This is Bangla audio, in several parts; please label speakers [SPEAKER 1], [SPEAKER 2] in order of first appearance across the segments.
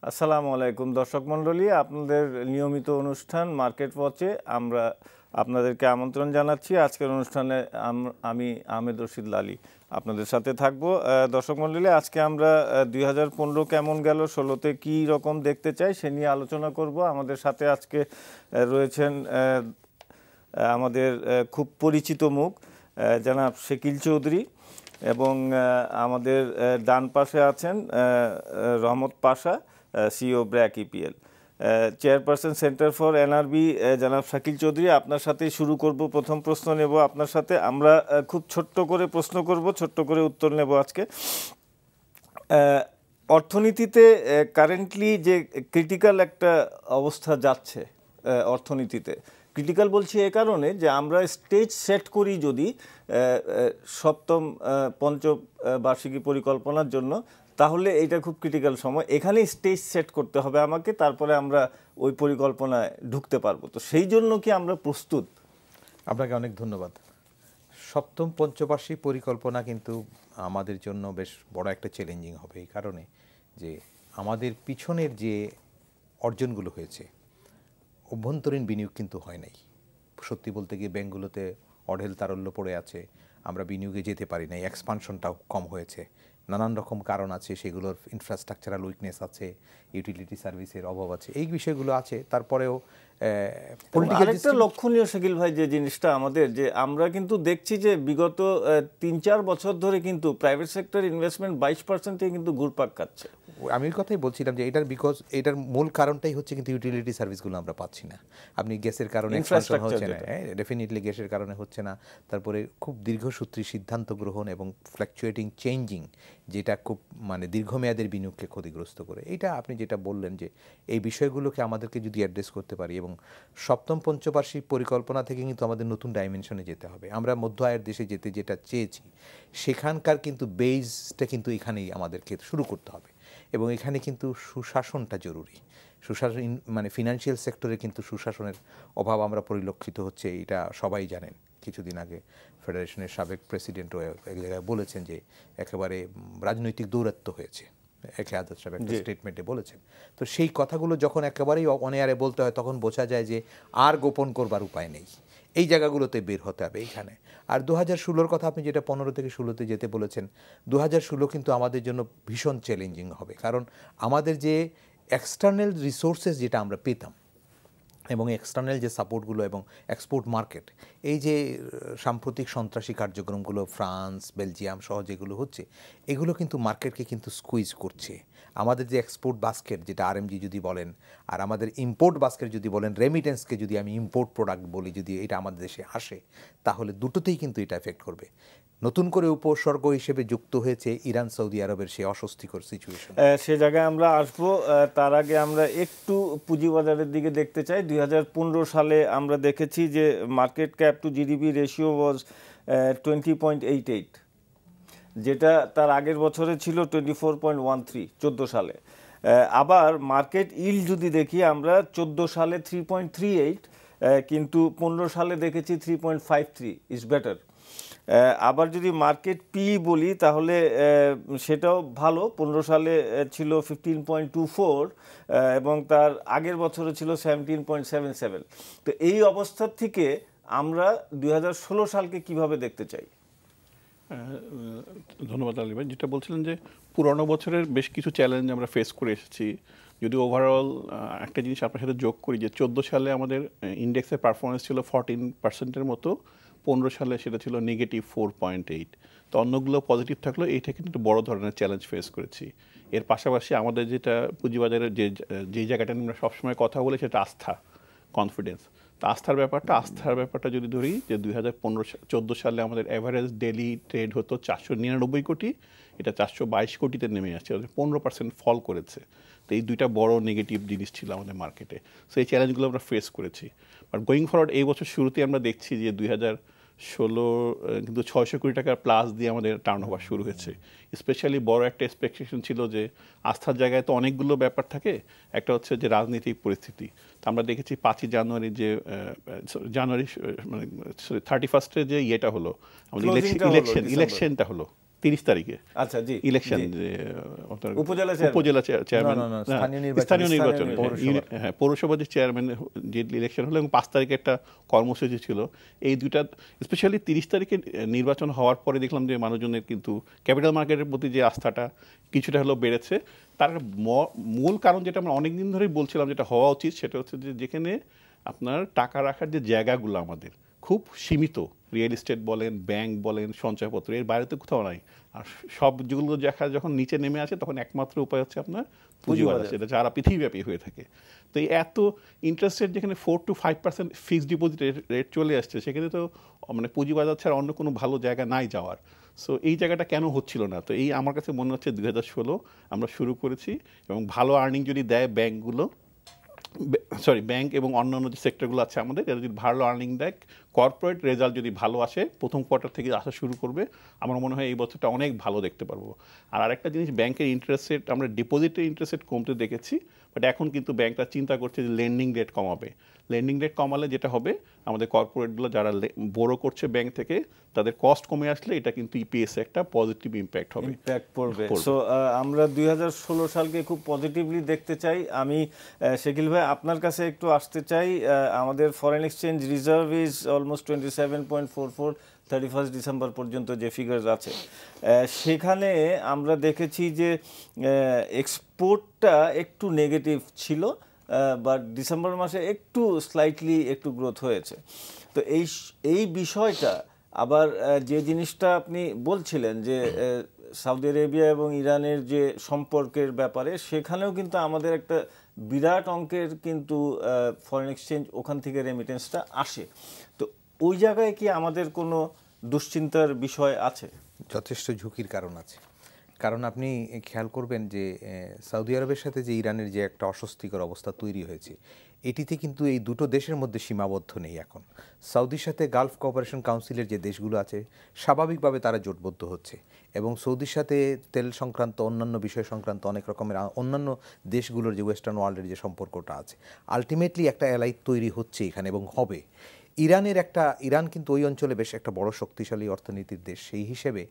[SPEAKER 1] আসসালামু আলাইকুম দর্শক মণ্ডলী, আপনাদের নিয়মিত অনুষ্ঠান মার্কেট ওয়াচে আমরা আপনাদেরকে আমন্ত্রণ জানাচ্ছি। আজকের অনুষ্ঠানে আমি আহমেদ রশিদ লালী আপনাদের সাথে থাকব। দর্শক মণ্ডলী, আজকে আমরা 2015 কেমন গেল, 16তে কী রকম দেখতে চাই সে নিয়ে আলোচনা করব। আমাদের সাথে আজকে রয়েছেন আমাদের খুব পরিচিত মুখ জনাব শাকিল চৌধুরী, এবং আমাদের ডান পাশে আছেন Rahmat Pasha, CEO BRAC EPL, chairperson center for NRB জনাব শাকিল চৌধুরী। আপনার সাথেই শুরু করব। প্রথম প্রশ্ন নেব আপনার সাথে। আমরা খুব ছোট্ট করে প্রশ্ন করব, ছোট্ট করে উত্তর নেব আজকে। অর্থনীতিতে কারেন্টলি যে ক্রিটিক্যাল একটা অবস্থা যাচ্ছে অর্থনীতিতে, ক্রিটিক্যাল বলছি এ কারণে যে আমরা স্টেজ সেট করি যদি সপ্তম পঞ্চবার্ষিকী পরিকল্পনার জন্য, তাহলে এইটা খুব ক্রিটিক্যাল সময়। এখানেই স্টেজ সেট করতে হবে আমাকে, তারপরে আমরা ওই পরিকল্পনায় ঢুকতে পারবো। তো সেই জন্য কি আমরা প্রস্তুত?
[SPEAKER 2] আপনাকে অনেক ধন্যবাদ। সপ্তম পঞ্চবার্ষিক পরিকল্পনা কিন্তু আমাদের জন্য বেশ বড় একটা চ্যালেঞ্জিং হবে, এই কারণে যে আমাদের পিছনের যে অর্জনগুলো হয়েছে, অভ্যন্তরীণ বিনিয়োগ কিন্তু হয় নাই। সত্যি বলতে গিয়ে ব্যাংকগুলোতে অঢেল তারল্য পড়ে আছে, আমরা বিনিয়োগে যেতে পারি নাই, এক্সপানশনটাও কম হয়েছে। নানান রকম কারণ আছে, সেগুলোর ইনফ্রাস্ট্রাকচারাল উইকনেস আছে, ইউটিলিটি সার্ভিসের অভাব আছে, এই বিষয়গুলো আছে। তারপরেও
[SPEAKER 1] আরেকটা লক্ষণীয় শাকিল ভাই যে জিনিসটা আমাদের, যে আমরা কিন্তু দেখছি যে বিগত 3-4 বছর ধরে কিন্তু প্রাইভেট সেক্টর ইনভেস্টমেন্ট 22% কিন্তু ঘুরপাক খাচ্ছে।
[SPEAKER 2] আমি ওই কথাই বলছিলাম যে এটার মূল কারণটাই হচ্ছে কিন্তু ইউটিলিটি সার্ভিসগুলো আমরা পাচ্ছি না। আপনি গ্যাসের কারণে এক্সপানশন হচ্ছে না, ডেফিনেটলি গ্যাসের কারণে হচ্ছে না। তারপরে খুব দীর্ঘসূত্রী সিদ্ধান্ত গ্রহণ এবং ফ্ল্যাকচুয়েটিং চেঞ্জিং, যেটা খুব দীর্ঘমেয়াদের বিনিয়োগকে ক্ষতিগ্রস্ত করে। এটা আপনি যেটা বললেন যে এই বিষয়গুলোকে আমাদেরকে যদি অ্যাড্রেস করতে পারি, এবং সপ্তম পঞ্চবার্ষিক পরিকল্পনা থেকে কিন্তু আমাদের নতুন ডাইমেনশনে যেতে হবে। আমরা মধ্য আয়ের দেশে যেতে যেটা চেয়েছি, সেখানকার কিন্তু বেসটা কিন্তু এখানেই আমাদেরকে শুরু করতে হবে, এবং এখানে কিন্তু সুশাসনটা জরুরি। সুশাসন ফিনান্সিয়াল সেক্টরে কিন্তু সুশাসনের অভাব আমরা পরিলক্ষিত হচ্ছে, এটা সবাই জানেন। কিছুদিন আগে ফেডারেশনের সাবেক প্রেসিডেন্টও এক জায়গায় বলেছেন যে একেবারে রাজনৈতিক দৌরাত্ম্য হয়েছে, একে আজাদ সাহেব একটা স্টেটমেন্টে বলেছেন। তো সেই কথাগুলো যখন একেবারেই অনেয়ারে বলতে হয়, তখন বোঝা যায় যে আর গোপন করবার উপায় নেই, এই জায়গাগুলোতে বের হতে হবে এইখানে। আর 2016-র কথা আপনি যেটা 15 থেকে 16-তে যেতে বলেছেন, 2016 কিন্তু আমাদের জন্য ভীষণ চ্যালেঞ্জিং হবে, কারণ আমাদের যে এক্সটার্নাল রিসোর্সেস যেটা আমরা পেতাম, এবং এক্সটার্নাল যে সাপোর্টগুলো এবং এক্সপোর্ট মার্কেট, এই যে সাম্প্রতিক সন্ত্রাসী কার্যক্রমগুলো ফ্রান্স, বেলজিয়াম সহ যেগুলো হচ্ছে, এগুলো কিন্তু মার্কেটকে কিন্তু স্কুইজ করছে। আমাদের যে এক্সপোর্ট বাস্কেট, যেটা আরএমজি যদি বলেন, আর আমাদের ইম্পোর্ট বাস্কেট যদি বলেন, রেমিটেন্সকে যদি আমি ইম্পোর্ট প্রোডাক্ট বলি, যদি এটা আমাদের দেশে আসে, তাহলে দুটোতেই কিন্তু এটা এফেক্ট করবে। নতুন করে উপসর্গ হিসেবে যুক্ত হয়েছে ইরান সৌদি আরবের সেই অস্বস্তিকর সিচুয়েশন।
[SPEAKER 1] সে জায়গায় আমরা আসবো। তার আগে আমরা একটু পুঁজিবাজারের দিকে দেখতে চাই। 2015 সালে আমরা দেখেছি যে market cap to GDP ratio was 20.88, যেটা তার আগের বছরে ছিল 24.13 14 সালে। আবার মার্কেট ইল্ড যদি দেখি আমরা, 14 সালে 3.38, কিন্তু 15 সালে দেখেছি 3.53, ইজ বেটার। আবার যদি মার্কেট পি বলি, তাহলে সেটাও ভালো। 15 সালে ছিল 15.24, এবং তার আগের বছরে ছিল 17.77। তো এই অবস্থার থেকে আমরা 2016 সালকে কিভাবে দেখতে চাই?
[SPEAKER 3] ধন্যবাদ আলী ভাই। যেটা বলছিলেন যে পুরনো বছরের বেশ কিছু চ্যালেঞ্জ আমরা ফেস করে এসেছি। যদি ওভারঅল একটা জিনিস আপনার সাথে যোগ করি, যে 14 সালে আমাদের ইন্ডেক্সের পারফরমেন্স ছিল 14%-এর মতো, 15 সালে সেটা ছিল -4.8। তো অন্যগুলো পজিটিভ থাকলেও এইটা কিন্তু বড় ধরনের চ্যালেঞ্জ ফেস করেছি। এর পাশাপাশি আমাদের যেটা পুঁজিবাজারের যে জায়গাটা নিয়ে আমরা সবসময় কথা বলি, সেটা আস্থা, কনফিডেন্স। তো আস্থার ব্যাপারটা যদি ধরি, যে 2014 সালে আমাদের অ্যাভারেজ ডেলি ট্রেড হতো 499 কোটি, এটা 422 কোটিতে নেমে আসছে, 15% ফল করেছে। তো এই দুইটা বড় নেগেটিভ জিনিস ছিল আমাদের মার্কেটে। সো এই চ্যালেঞ্জগুলো আমরা ফেস করেছি। বাট গোয়িং ফরওয়ার্ড, এই বছর শুরুতে আমরা দেখছি যে 2016 কিন্তু 600 কোটি টাকার প্লাস দিয়ে আমাদের টার্ন ওভার শুরু হয়েছে। স্পেশালি বড় একটা এক্সপেকটেশন ছিল যে আস্থার জায়গায় তো অনেকগুলো ব্যাপার থাকে, একটা হচ্ছে যে রাজনৈতিক পরিস্থিতি। তো আমরা দেখেছি 5ই জানুয়ারি যে জানুয়ারি 31 যে ইয়েটা হলো, আমাদের ইলেকশনটা হলো, 30 তারিখে
[SPEAKER 1] আচ্ছা জি
[SPEAKER 3] ইলেকশন,
[SPEAKER 1] উপজেলা
[SPEAKER 3] চেয়ারম্যান স্থানীয় নির্বাচন, হ্যাঁ পৌরসভা যে চেয়ারম্যান যে ইলেকশন হলো, এবং 5 তারিখে একটা কর্মসূচি ছিল। এই দুইটা স্পেশালি 30 তারিখে নির্বাচন হওয়ার পরে দেখলাম যে মানুষজনের কিন্তু ক্যাপিটাল মার্কেটের প্রতি যে আস্থাটা কিছুটা হলেও বেড়েছে। তার মূল কারণ যেটা আমরা অনেকদিন ধরেই বলছিলাম যেটা হওয়া উচিত, সেটা হচ্ছে যে যেখানে আপনার টাকা রাখার যে জায়গাগুলো আমাদের খুব সীমিত, রিয়েল এস্টেট বলেন, ব্যাংক বলেন, সঞ্চয়পত্র, এর বাইরে তো কোথাও নাই। আর সবগুলো দেখা যখন নিচে নেমে আসে তখন একমাত্র উপায় হচ্ছে আপনার পুঁজিবাজার, সেটা যারা পৃথিবীব্যাপী হয়ে থাকে। তো এই এত ইন্টারেস্ট রেট যেখানে 4 to 5% ফিক্সড ডিপোজিট রেট চলে আসছে, সেখানে তো মানে পুঁজিবাজার ছাড়া অন্য কোনো ভালো জায়গা নাই যাওয়ার। সো এই জায়গাটা কেন হচ্ছিল না? তো এই আমার কাছে মনে হচ্ছে 2016 আমরা শুরু করেছি, এবং ভালো আর্নিং যদি দেয় ব্যাংকগুলো, ব্যাংক এবং অন্যান্য যে সেক্টরগুলো আছে আমাদের, এরা যদি ভালো আর্নিং দেয়, কর্পোরেট রেজাল্ট যদি ভালো আসে, প্রথম কোয়ার্টার থেকে আসা শুরু করবে, আমার মনে হয় এই বছরটা অনেক ভালো দেখতে পারবো। আর আরেকটা জিনিস, ব্যাংকের ইন্টারেস্ট রেট, আমরা ডিপোজিটের ইন্টারেস্ট রেট কমতে দেখেছি, বাট এখন কিন্তু ব্যাংকটা চিন্তা করছে যে লেন্ডিং রেট কমাবে। লেন্ডিং রেট কমালে যেটা হবে, আমাদের কর্পোরেটগুলো যারা বড় করছে ব্যাংক থেকে, তাদের কস্ট কমে আসলে এটা কিন্তু ইপিএস একটা পজিটিভ ইম্প্যাক্ট হবে,
[SPEAKER 1] ইম্প্যাক্ট পড়বে। সো আমরা 2016 সালকে খুব পজিটিভলি দেখতে চাই। আমি শাকিল ভাই আপনার কাছে একটু আসতে চাই। আমাদের foreign exchange reserve is almost 27.44 31 December পর্যন্ত যে ফিগার্স আছে, সেখানে আমরা দেখেছি যে এক্সপোর্টটা একটু নেগেটিভ ছিল, বাট ডিসেম্বর মাসে একটু স্লাইটলি একটু গ্রোথ হয়েছে। তো এই বিষয়টা আবার যে জিনিসটা আপনি বলছিলেন যে সৌদি আরবিয়া এবং ইরানের যে সম্পর্কের ব্যাপারে, সেখানেও কিন্তু আমাদের একটা বিরাট অঙ্কের কিন্তু ফরেন এক্সচেঞ্জ ওখান থেকে রেমিটেন্সটা আসে। তো ওই জায়গায় কি আমাদের কোনো দুশ্চিন্তার বিষয় আছে?
[SPEAKER 2] যথেষ্ট ঝুঁকির কারণ আছে। কারণ আপনি খেয়াল করবেন যে সৌদি আরবের সাথে যে ইরানের যে একটা অস্বস্তিকর অবস্থা তৈরি হয়েছে, এটিতে কিন্তু এই দুটো দেশের মধ্যে সীমাবদ্ধ নেই। এখন সৌদির সাথে গালফ কোঅপারেশন কাউন্সিলের যে দেশগুলো আছে, স্বাভাবিকভাবে তারা জোটবদ্ধ হচ্ছে, এবং সৌদির সাথে তেল সংক্রান্ত অন্যান্য বিষয় সংক্রান্ত অনেক রকমের অন্যান্য দেশগুলোর যে ওয়েস্টার্ন ওয়ার্ল্ডের যে সম্পর্কটা আছে, আলটিমেটলি একটা অ্যালাই তৈরি হচ্ছে এখানে এবং হবে। ইরান কিন্তু ওই অঞ্চলে বেশ একটা বড় শক্তিশালী অর্থনীতির দেশ, সেই হিসেবে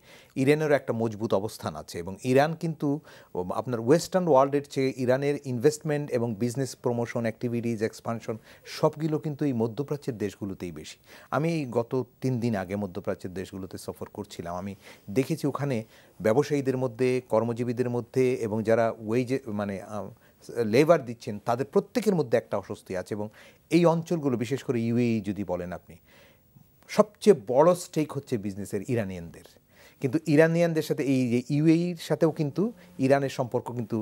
[SPEAKER 2] ইরানেরও একটা মজবুত অবস্থান আছে, এবং ইরান কিন্তু আপনার ওয়েস্টার্ন ওয়ার্ল্ডের চেয়ে ইরানের ইনভেস্টমেন্ট এবং বিজনেস প্রমোশন অ্যাক্টিভিটিজ এক্সপানশন সবগুলো কিন্তু এই মধ্যপ্রাচ্যের দেশগুলোতেই বেশি। আমি গত 3 দিন আগে মধ্যপ্রাচ্যের দেশগুলোতে সফর করছিলাম। আমি দেখেছি ওখানে ব্যবসায়ীদের মধ্যে, কর্মজীবীদের মধ্যে, এবং যারা লেবার দিচ্ছেন, তাদের প্রত্যেকের মধ্যে একটা অস্বস্তি আছে। এবং এই অঞ্চলগুলো, বিশেষ করে ইউএই যদি বলেন আপনি, সবচেয়ে বড় স্টেক হচ্ছে বিজনেসের ইরানিয়ানদের। কিন্তু ইরানিয়ানদের সাথে এই যে ইউএইর সাথেও কিন্তু ইরানের সম্পর্ক কিন্তু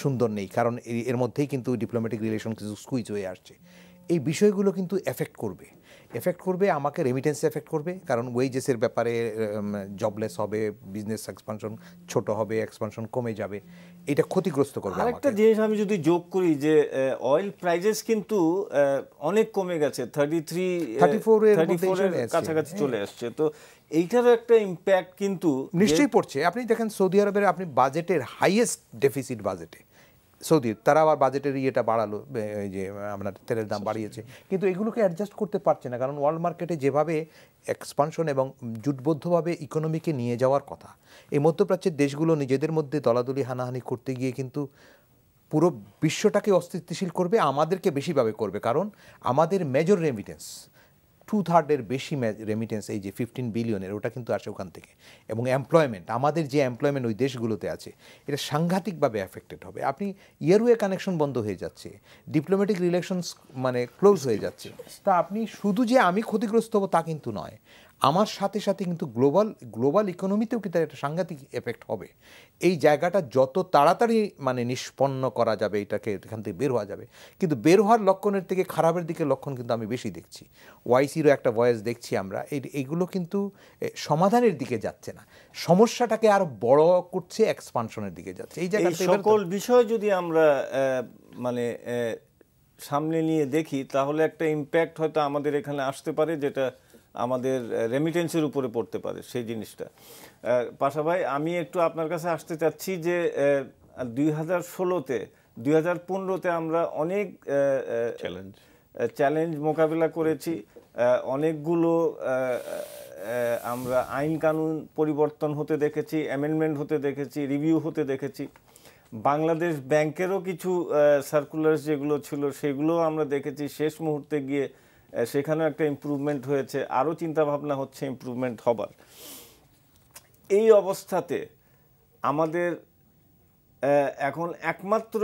[SPEAKER 2] সুন্দর নেই, কারণ এর মধ্যেই কিন্তু ডিপ্লোম্যাটিক রিলেশন কিছু স্কুইজ হয়ে আসছে। এই বিষয়গুলো কিন্তু এফেক্ট করবে আমাকে, রেমিটেন্সে এফেক্ট করবে, কারণ ওয়েজেসের ব্যাপারে জবলেস হবে, বিজনেস এক্সপানশন ছোট হবে, এক্সপানশন কমে যাবে, এটা ক্ষতিগ্রস্ত করবে।
[SPEAKER 1] আরেকটা জিনিস আমি যদি যোগ করি যে অয়েল প্রাইসেস কিন্তু অনেক কমে গেছে, 34 এর কাছাকাছি চলে আসছে। তো এইটারও একটা ইম্প্যাক্ট কিন্তু
[SPEAKER 2] নিশ্চয়ই পড়ছে। আপনি দেখেন সৌদি আরবের আপনি বাজেটের হাইয়েস্ট ডেফিসিট বাজেটে সৌদি, তারা আবার বাজেটের ইয়েটা বাড়ালো, এই যে আপনার তেলের দাম বাড়িয়েছে, কিন্তু এগুলোকে অ্যাডজাস্ট করতে পারছে না, কারণ ওয়ার্ল্ড মার্কেটে যেভাবে এক্সপানশন এবং জুটবদ্ধভাবে ইকোনমিকে নিয়ে যাওয়ার কথা, এই মধ্যপ্রাচ্যের দেশগুলো নিজেদের মধ্যে দলাদলি হানাহানি করতে গিয়ে কিন্তু পুরো বিশ্বটাকে অস্থিতিশীল করবে, আমাদেরকে বেশিভাবে করবে, কারণ আমাদের মেজর রেমিটেন্স 2/3 বেশি রেমিটেন্স, এই যে 15 বিলিয়নের, ওটা কিন্তু আসে ওখান থেকে। এবং এমপ্লয়মেন্ট, আমাদের যে এমপ্লয়মেন্ট ওই দেশগুলোতে আছে, এটা সাংঘাতিকভাবে অ্যাফেক্টেড হবে। আপনি এয়ারওয়ে কানেকশন বন্ধ হয়ে যাচ্ছে, ডিপ্লোম্যাটিক রিলেশনস ক্লোজ হয়ে যাচ্ছে। তা আপনি শুধু যে আমি ক্ষতিগ্রস্ত হব তা কিন্তু নয়, আমার সাথে সাথে কিন্তু গ্লোবাল ইকোনমিতেও কিন্তু একটা সাংঘাতিক এফেক্ট হবে। এই জায়গাটা যত তাড়াতাড়ি নিষ্পন্ন করা যাবে, এটাকে এখান থেকে বের হওয়া যাবে, কিন্তু বের হওয়ার লক্ষণের থেকে খারাপের দিকে লক্ষণ কিন্তু আমি বেশি দেখছি। ওয়াইসিরও একটা ভয়েস দেখছি আমরা, এইগুলো কিন্তু সমাধানের দিকে যাচ্ছে না, সমস্যাটাকে আরো বড় করছে, এক্সপানশনের দিকে যাচ্ছে। এই জায়গাটা
[SPEAKER 1] সকল বিষয় যদি আমরা সামনে নিয়ে দেখি, তাহলে একটা ইম্প্যাক্ট হয়তো আমাদের এখানে আসতে পারে, যেটা আমাদের রেমিটেন্সের উপরে পড়তে পারে সেই জিনিসটা। পাশা ভাই, আমি একটু আপনার কাছে আসতে চাচ্ছি যে 2016-তে 2015-তে আমরা অনেক চ্যালেঞ্জ মোকাবিলা করেছি, অনেকগুলো আমরা আইন কানুন পরিবর্তন হতে দেখেছি, অ্যামেন্ডমেন্ট হতে দেখেছি, রিভিউ হতে দেখেছি। বাংলাদেশ ব্যাংকেরও কিছু সার্কুলার যেগুলো ছিল সেগুলো আমরা দেখেছি শেষ মুহূর্তে গিয়ে সেখানেও একটা ইমপ্রুভমেন্ট হয়েছে, আরও চিন্তাভাবনা হচ্ছে ইমপ্রুভমেন্ট হবার। এই অবস্থাতে আমাদের এখন একমাত্র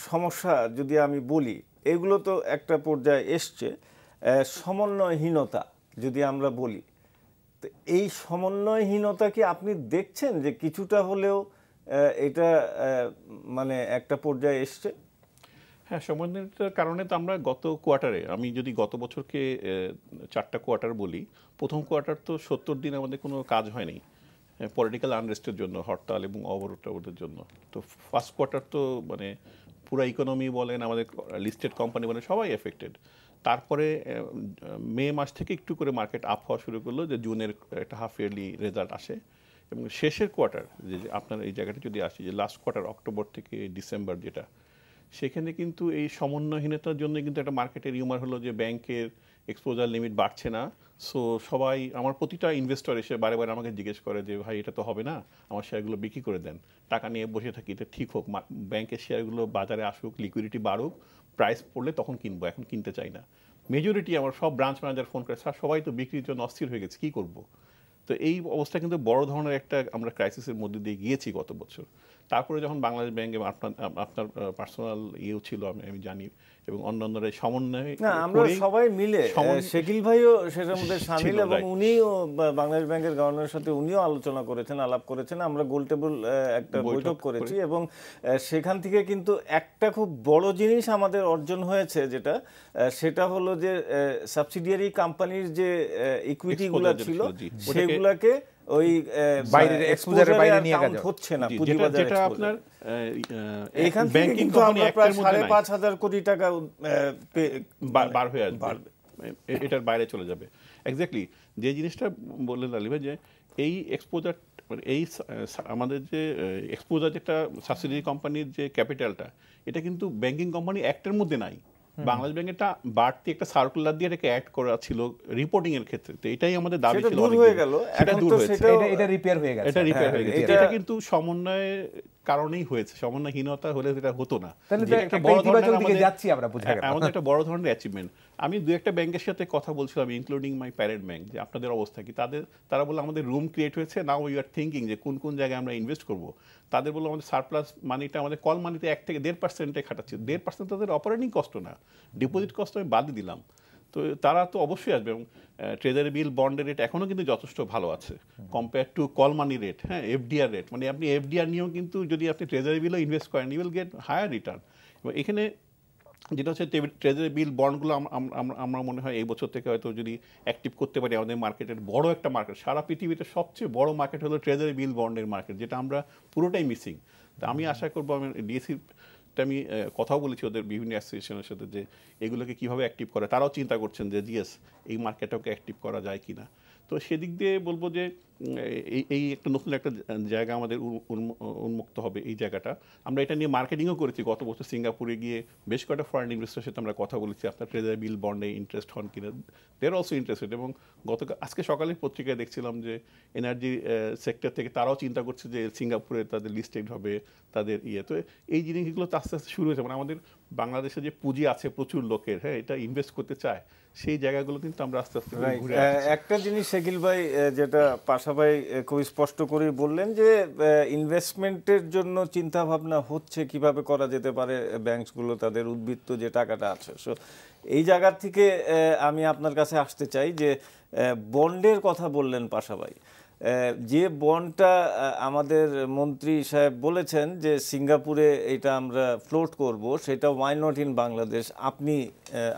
[SPEAKER 1] সমস্যা যদি আমি বলি, এগুলো তো একটা পর্যায়ে এসছে, সমন্বয়হীনতা যদি আমরা বলি, তো এই সমন্বয়হীনতা কি আপনি দেখছেন যে কিছুটা হলেও এটা মানে একটা পর্যায়ে এসছে?
[SPEAKER 3] হ্যাঁ, সমন্বয়তার কারণে তো আমরা গত কোয়ার্টারে, আমি যদি গত বছরকে 4টা কোয়ার্টার বলি, প্রথম কোয়ার্টার তো 70 দিন আমাদের কোনো কাজ হয়নি পলিটিক্যাল আনরেস্টের জন্য, হরতাল এবং অবরোধের জন্য। তো ফার্স্ট কোয়ার্টার তো মানে পুরো ইকোনমি বলেন, আমাদের লিস্টেড কোম্পানি বলেন, সবাই এফেক্টেড। তারপরে মে মাস থেকে একটু করে মার্কেট আপ হওয়া শুরু করলো, যে জুনের একটা হাফ ইয়ারলি রেজাল্ট আসে। এবং শেষের কোয়ার্টার যে আপনার এই জায়গাটা যদি আসি, যে লাস্ট কোয়ার্টার অক্টোবর থেকে ডিসেম্বর যেটা, সেখানে কিন্তু এই সমন্বয়হীনতার জন্য কিন্তু একটা মার্কেটের রিউমার হলো যে ব্যাংকের এক্সপোজার লিমিট বাড়ছে না। সো সবাই, আমার প্রতিটা ইনভেস্টর এসে বারে বারে আমাকে জিজ্ঞেস করে যে ভাই এটা তো হবে না, আমার শেয়ারগুলো বিক্রি করে দেন, টাকা নিয়ে বসে থাকি, এটা ঠিক হোক, ব্যাংকের শেয়ারগুলো বাজারে আসুক, লিকুইডিটি বাড়ুক, প্রাইস পড়লে তখন কিনবো, এখন কিনতে চাই না। মেজরিটি আমার সব ব্রাঞ্চ ম্যানেজার ফোন করে, স্যার সবাই তো বিক্রির জন্য অস্থির হয়ে গেছে, কী করবো? তো এই অবস্থা কিন্তু বড় ধরনের একটা আমরা ক্রাইসিসের মধ্যে দিয়ে গিয়েছি গত বছর। তারপরে যখন বাংলাদেশ ব্যাংকে আপনার পার্সোনাল ইয়েও ছিল আমি জানি, এবং অন্যান্যরা সমন্বয়,
[SPEAKER 1] না আমরা সবাই মিলে, শাকিল ভাইও সেটার মধ্যে শামিল, এবং উনিও বাংলাদেশ ব্যাংকের গভর্নরের সাথে উনিও আলোচনা করেছেন, আলাপ করেছেন, আমরা গোল টেবিল একটা বৈঠক করেছি, এবং সেখান থেকে কিন্তু একটা খুব বড় জিনিস আমাদের অর্জন হয়েছে, যেটা সেটা হলো যে সাবসিডিয়ারি কোম্পানির যে ইকুইটিগুলো ছিল সেগুলোকে ওই
[SPEAKER 2] বাইরের এক্সপোজারের বাইরে নিয়ে গেছে
[SPEAKER 1] হচ্ছে না, পুঁজিবাজার
[SPEAKER 3] যেটা আপনার
[SPEAKER 1] এইখান থেকে কিন্তু আমরা প্রায় 5,500 কোটি টাকা
[SPEAKER 3] বার হয়ে আসবে, এটার বাইরে চলে যাবে। এক্স্যাক্টলি যে জিনিসটা বললেন আলী ভাই, যে এই এক্সপোজার, মানে এই আমাদের যে এক্সপোজার, যেটা সাবসিডিয়ারি কোম্পানির যে ক্যাপিটালটা, এটা কিন্তু ব্যাংকিং কোম্পানি অ্যাক্টের মধ্যে নাই। বাংলাদেশ ব্যাংকেরটা বাড়তি একটা সার্কুলার দিয়ে এটাকে অ্যাড করা ছিল রিপোর্টিং এর ক্ষেত্রে। তো এটাই আমাদের দাবি ছিল,
[SPEAKER 1] দূর হয়ে গেল,
[SPEAKER 3] সেটা দূর হয়েছে,
[SPEAKER 2] এটা রিপেয়ার হয়ে গেছে,
[SPEAKER 3] এটা কিন্তু সমন্বয়ের কারণেই হয়েছে, সমন্বয়হীনতা হলে এটা হতো না।
[SPEAKER 2] তাহলে একটা বড় ধরনের দিকে যাচ্ছি আমরা, বোঝা গেল
[SPEAKER 3] আমাদের একটা বড় ধরনের অ্যাচিভমেন্ট। আমি দু একটা ব্যাংকের সাথে কথা বলছিলাম, ইনক্লুডিং মাই প্যারেন্ট ব্যাংক, যে আপনাদের অবস্থা কি। তারা বললো আমাদের রুম ক্রিয়েট হয়েছে, নাও উই আর থিঙ্কিং যে কোন কোন জায়গায় আমরা ইনভেস্ট করব। তাদের বললো আমাদের সারপ্লাস মানিটা আমাদের কল মানিতে 1 থেকে 1.5% খাটাচ্ছি। 1.5% তাদের অপারেটিং কষ্ট না, ডিপোজিট কষ্ট আমি বাদই দিলাম। তো তারা তো অবশ্যই আসবে, এবং ট্রেজারি বিল বন্ডের রেট এখনও কিন্তু যথেষ্ট ভালো আছে compare to call money rate. হ্যাঁ, এফডিআর রেট, মানে আপনি এফডিআর নিয়েও কিন্তু যদি আপনি ট্রেজারি বিলও ইনভেস্ট করেন, you will get higher return. এবং এখানে যেটা হচ্ছে ট্রেজারি বিল বন্ডগুলো আমরা মনে হয় এই বছর থেকে হয়তো যদি অ্যাক্টিভ করতে পারি, আমাদের মার্কেটের বড় একটা মার্কেট, সারা পৃথিবীতে সবচেয়ে বড় মার্কেট হলো ট্রেজারি বিল বন্ডের মার্কেট, যেটা আমরা পুরোটাই মিসিং। তো আমি আশা করবো, আমি ডিএসসি আমি কথাও বলেছি ওদের বিভিন্ন অ্যাসোসিয়েশনের সাথে, যে এগুলোকে কীভাবে অ্যাক্টিভ করে, তারাও চিন্তা করছেন যে জিএস এই মার্কেটটাকে অ্যাক্টিভ করা যায় কি না। তো সেদিক দিয়ে বলবো যে এই একটা নতুন একটা জায়গা আমাদের উন্মুক্ত হবে এই জায়গাটা। আমরা এটা নিয়ে মার্কেটিংও করেছি গত বছর সিঙ্গাপুরে গিয়ে, বেশ কয়েকটা ফরেন ইনভেস্টরের সাথে আমরা কথা বলেছি, আপনার ট্রেজারি বিল বন্ডে ইন্টারেস্ট হন কিনা, দেয়ার অলসো ইন্টারেস্টেড। এবং আজকে সকালের পত্রিকায় দেখছিলাম যে এনার্জি সেক্টর থেকে তারাও চিন্তা করছে যে সিঙ্গাপুরে তাদের লিস্টেড হবে তাদের ইয়ে। তো এই জিনিসগুলো তো আস্তে আস্তে শুরু হয়েছে, মানে আমাদের বাংলাদেশে যে পুঁজি আছে প্রচুর লোকের, হ্যাঁ, এটা ইনভেস্ট করতে চায়, সেই জায়গাগুলো কিন্তু আমরা আস্তে আস্তে ঘুরে আসছি।
[SPEAKER 1] একটা জিনিস শাকিল ভাই, যেটা পাশা ভাই খুব স্পষ্ট করে বললেন, যে ইনভেস্টমেন্টের জন্য চিন্তা ভাবনা হচ্ছে কিভাবে করা যেতে পারে, ব্যাংকগুলো তাদের উদ্বৃত্ত যে টাকাটা আছে। সো এই জায়গা থেকে আমি আপনার কাছে আসতে চাই, যে বন্ডের কথা বললেন পাশা ভাই, যে বন্ডটা আমাদের মন্ত্রী সাহেব বলেছেন যে সিঙ্গাপুরে এটা আমরা ফ্লোট করব, সেটা ওয়াই নট ইন বাংলাদেশ, আপনি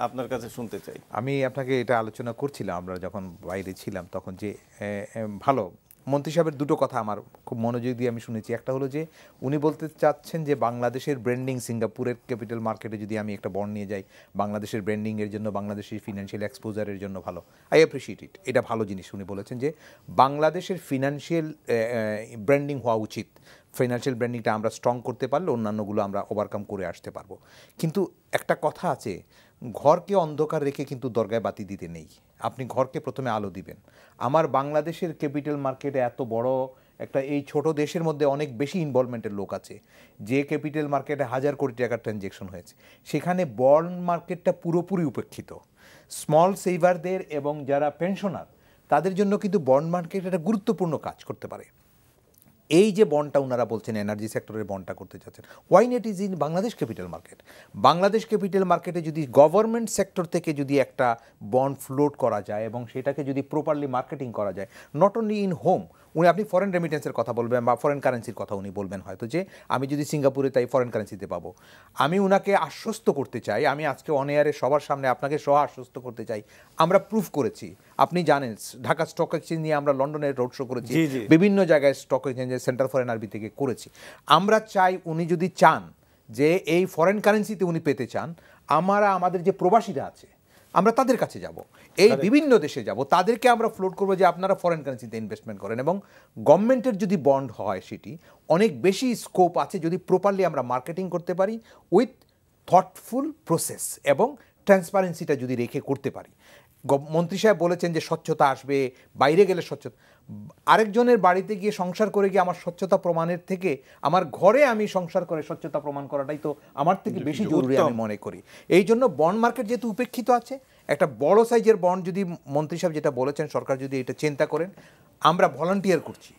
[SPEAKER 1] আপনার কাছে শুনতে চাই।
[SPEAKER 2] আমি আপনাকে এটা আলোচনা করছিলাম আমরা যখন বাইরে ছিলাম তখন, যে ভালো মন্ত্রী সাহেবের দুটো কথা আমার খুব মনোযোগ দিয়ে আমি শুনেছি। একটা হলো যে উনি বলতে চাচ্ছেন যে বাংলাদেশের ব্র্যান্ডিং, সিঙ্গাপুরের ক্যাপিটাল মার্কেটে যদি আমি একটা বন্ড নিয়ে যাই, বাংলাদেশের ব্র্যান্ডিংয়ের জন্য, বাংলাদেশের ফিনান্সিয়াল এক্সপোজারের জন্য ভালো। আই অ্যাপ্রিসিয়েট ইট, এটা ভালো জিনিস। উনি বলেছেন যে বাংলাদেশের ফিনান্সিয়াল ব্র্যান্ডিং হওয়া উচিত, ফাইন্যান্সিয়াল ব্র্যান্ডিংটা আমরা স্ট্রং করতে পারলে অন্যান্যগুলো আমরা ওভারকাম করে আসতে পারবো। কিন্তু একটা কথা আছে, ঘরকে অন্ধকার রেখে কিন্তু দরগায় বাতি দিতে নেই, আপনি ঘরকে প্রথমে আলো দিবেন। আমার বাংলাদেশের ক্যাপিটাল মার্কেটে এত বড় একটা, এই ছোট দেশের মধ্যে অনেক বেশি ইনভলভমেন্টের লোক আছে, যে ক্যাপিটাল মার্কেটে 1000 কোটি টাকার ট্রানজ্যাকশন হয়েছে, সেখানে বন্ড মার্কেটটা পুরোপুরি উপেক্ষিত। স্মল সেভারদের এবং যারা পেনশনার তাদের জন্য কিন্তু বন্ড মার্কেট একটা গুরুত্বপূর্ণ কাজ করতে পারে। এই যে বন্ডটা ওনারা বলছেন এনার্জি সেক্টরের বন্ডটা করতে চাচ্ছেন, why not is in Bangladesh capital market. Bangladesh capital মার্কেটে যদি গভর্নমেন্ট সেক্টর থেকে যদি একটা বন্ড ফ্লোট করা যায় এবং সেটাকে যদি প্রপারলি মার্কেটিং করা যায়, নট অনলি ইন হোম, উনি আপনি ফরেন রেমিটেন্সের কথা বলবেন বা ফরেন কারেন্সির কথা উনি বলবেন হয়তো, যে আমি যদি সিঙ্গাপুরে তাই ফরেন কারেন্সিতে পাবো। আমি উনাকে আশ্বস্ত করতে চাই, আমি আজকে অন এয়ারে সবার সামনে আপনাকে সহ আশ্বস্ত করতে চাই, আমরা প্রুফ করেছি। আপনি জানেন ঢাকা স্টক এক্সচেঞ্জ নিয়ে আমরা লন্ডনে রোড শো করেছি, বিভিন্ন জায়গায় স্টক এক্সচেঞ্জের সেন্টার ফর এনআরবি থেকে করেছি। আমরা চাই উনি যদি চান যে এই ফরেন কারেন্সিতে উনি পেতে চান, আমাদের যে প্রবাসীরা আছে আমরা তাদের কাছে যাব, এই বিভিন্ন দেশে যাব, তাদেরকে আমরা ফ্লোট করবো যে আপনারা ফরেন কারেন্সিতে ইনভেস্টমেন্ট করেন। এবং গভর্নমেন্টের যদি বন্ড হয় সেটি অনেক বেশি স্কোপ আছে যদি প্রপারলি আমরা মার্কেটিং করতে পারি উইথ থটফুল প্রসেস এবং ট্রান্সপারেন্সিটা যদি রেখে করতে পারি। মন্ত্রী সাহেব বলেছেন যে স্বচ্ছতা আসবে, বাইরে গেলে স্বচ্ছতা, আরেকজনের বাড়িতে গিয়ে সংসার করে গিয়ে আমার স্বচ্ছতা প্রমাণের থেকে আমার ঘরে আমি সংসার করে স্বচ্ছতা প্রমাণ করাটাই তো আমার থেকে বেশি জরুরি আমি মনে করি। এই জন্য বন্ড মার্কেট যেহেতু উপেক্ষিত আছে, একটা বড় সাইজের বন্ড যদি মন্ত্রী সাহেব যেটা বলেছেন, সরকার যদি এটা চিন্তা করেন, আমরা ভলান্টিয়ার করছি,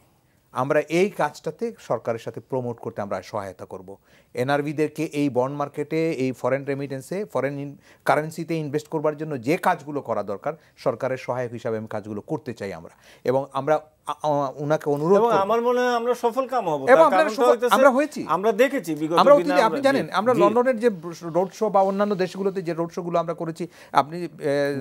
[SPEAKER 2] আমরা এই কাজটাতে সরকারের সাথে প্রমোট করতে আমরা সহায়তা করব। এনআরভিদেরকে এই বন্ড মার্কেটে, এই ফরেন রেমিটেন্সে, ফরেন কারেন্সিতে ইনভেস্ট করবার জন্য যে কাজগুলো করা দরকার, সরকারের সহায়ক হিসাবে আমি কাজগুলো করতে চাই আমরা। এবং আমরা উনাকে অনুরোধ করব,
[SPEAKER 1] আমার মনে হয় আমরা সফল কাম হব,
[SPEAKER 2] এবং আমরা হয়েছি,
[SPEAKER 1] আমরা দেখেছি বিগত
[SPEAKER 2] দিনে। আপনি জানেন আমরা লন্ডনের যে রোড শো বা অন্যান্য দেশগুলোতে যে রোড শোগুলো আমরা করেছি, আপনি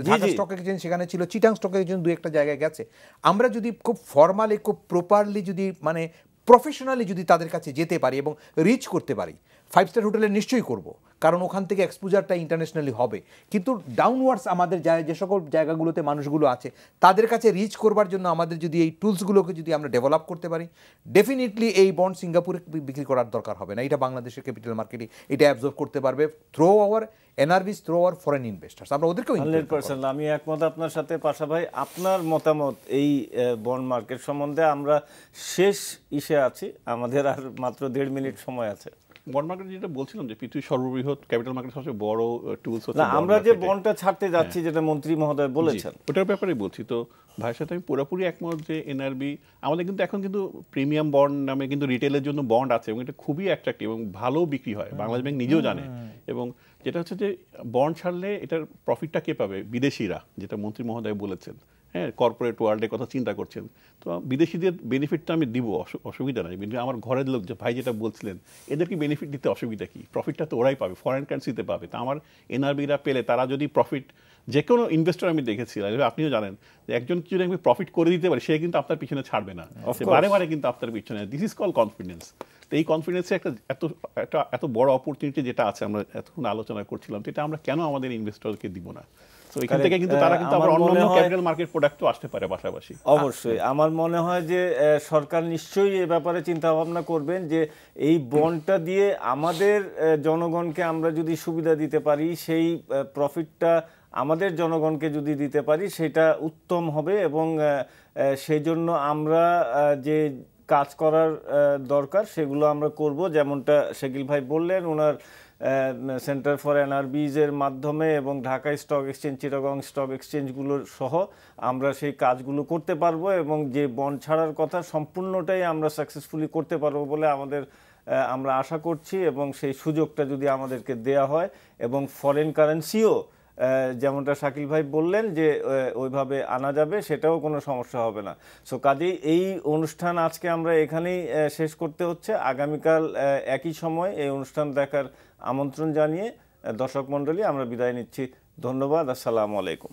[SPEAKER 2] ঢাকা স্টক এক্সচেঞ্জ সেখানে ছিল, চিটাং স্টক এক্সচেঞ্জ দু একটা জায়গায় গেছে। আমরা যদি খুব ফর্মালি, খুব প্রপারলি, যদি মানে প্রফেশনালি যদি তাদের কাছে যেতে পারি এবং রিচ করতে পারি, 5 স্টার হোটেলে নিশ্চয়ই করব, কারণ ওখান থেকে এক্সপোজারটা ইন্টারন্যাশনালি হবে। কিন্তু ডাউনওয়ার্ডস আমাদের যে সকল জায়গাগুলোতে মানুষগুলো আছে তাদের কাছে রিচ করবার জন্য আমাদের যদি এই টুলসগুলোকে যদি আমরা ডেভেলপ করতে পারি, ডেফিনেটলি এই বন্ড সিঙ্গাপুরে বিক্রি করার দরকার হবে না, এটা বাংলাদেশের ক্যাপিটাল মার্কেটে এটা অ্যাবজর্ব করতে পারবে through our NRBs, through our foreign investors. আমরা ওদেরকেও
[SPEAKER 1] 100% আমি একমত আপনার সাথে। পাশা ভাই, আপনার মতামত এই বন্ড মার্কেট সম্বন্ধে? আমরা শেষ ইসে আছি, আমাদের আর মাত্র 1.5 মিনিট সময় আছে।
[SPEAKER 3] বন্ড মার্কেট যেটা বলছিলাম যে পৃথিবীর সর্ববৃহৎ ক্যাপিটাল মার্কেট সবচেয়ে বড় টুলস হচ্ছে,
[SPEAKER 1] না আমরা যে বন্ডটা ছাড়তে যাচ্ছি যেটা মন্ত্রী মহোদয় বলেছেন,
[SPEAKER 3] ওটার ব্যাপারেই বলছি। তো ভাইয়ের সাথে আমি পুরোপুরি একমত যে এনআরবি আমাদের কিন্তু এখন কিন্তু প্রিমিয়াম বন্ড নামে কিন্তু রিটেলের জন্য বন্ড আছে এবং এটা খুবই অ্যাট্রাকটিভ এবং ভালো বিক্রি হয়, বাংলাদেশ ব্যাংক নিজেও জানে। এবং যেটা হচ্ছে যে বন্ড ছাড়লে এটার প্রফিটটা কে পাবে? বিদেশিরা, যেটা মন্ত্রী মহোদয় বলেছেন। হ্যাঁ, কর্পোরেট ওয়ার্ল্ডের কথা চিন্তা করছেন, তো বিদেশিদের বেনিফিটটা আমি দিব, অসুবিধা নাই। কিন্তু আমার ঘরের লোক, যে ভাই যেটা বলছিলেন, এদেরকে বেনিফিট দিতে অসুবিধা কি? প্রফিটটা তো ওরাই পাবে, ফরেন কারেন্সিতে পাবে। তা আমার এনআরবিরা পেলে তারা যদি প্রফিট, যে কোনো ইনভেস্টর আমি দেখেছি, আপনিও জানেন যে একজন যদি আমি প্রফিট করে দিতে পারি, সে কিন্তু আপনার পিছনে ছাড়বে না, বারে বারে কিন্তু আপনার পিছনে। This is call confidence. তো এই কনফিডেন্সে এত বড় অপরচুনিটি যেটা আছে, আমরা এতক্ষণ আলোচনা করছিলাম, এটা আমরা কেন আমাদের ইনভেস্টরকে দিব না? তো এখান থেকে কিন্তু তারা কিন্তু আবার অন্যান্য ক্যাপিটাল মার্কেট প্রোডাক্টও আসতে পারে পাশাপাশি।
[SPEAKER 1] অবশ্যই আমার মনে হয় যে সরকার নিশ্চয়ই এ ব্যাপারে চিন্তা ভাবনা করবেন যে এই বন্ডটা দিয়ে আমাদের জনগণকে আমরা যদি সুবিধা দিতে পারি, সেই প্রফিটটা আমাদের জনগণকে যদি দিতে পারি, সেটা উত্তম হবে। এবং সেই জন্য আমরা যে কাজ করার দরকার সেগুলো আমরা করব। যেমনটা শাকিল ভাই বললেন, ওনার সেন্টার ফর এনআরবিজ এর মাধ্যমে এবং Dhaka stock exchange, Chittagong stock এক্সচেঞ্জগুলোর সহ আমরা সেই কাজগুলো করতে পারবো এবং যে বন্ড ছাড়ার কথা সম্পূর্ণটাই আমরা সাকসেসফুলি করতে পারবো বলে আমরা আশা করছি। এবং সেই সুযোগটা যদি আমাদেরকে দেয়া হয় এবং ফরেন কারেন্সিও যেমনটা শাকিল ভাই বললেন যে ওইভাবে আনা যাবে, সেটাও কোনো সমস্যা হবে না। সো কাজেই এই অনুষ্ঠান আজকে আমরা এখানেই শেষ করতে হচ্ছে। আগামীকাল একই সময় এই অনুষ্ঠান দেখার আমন্ত্রণ জানিয়ে দর্শক মণ্ডলী আমরা বিদায় নিচ্ছি। ধন্যবাদ। আসসালামু আলাইকুম।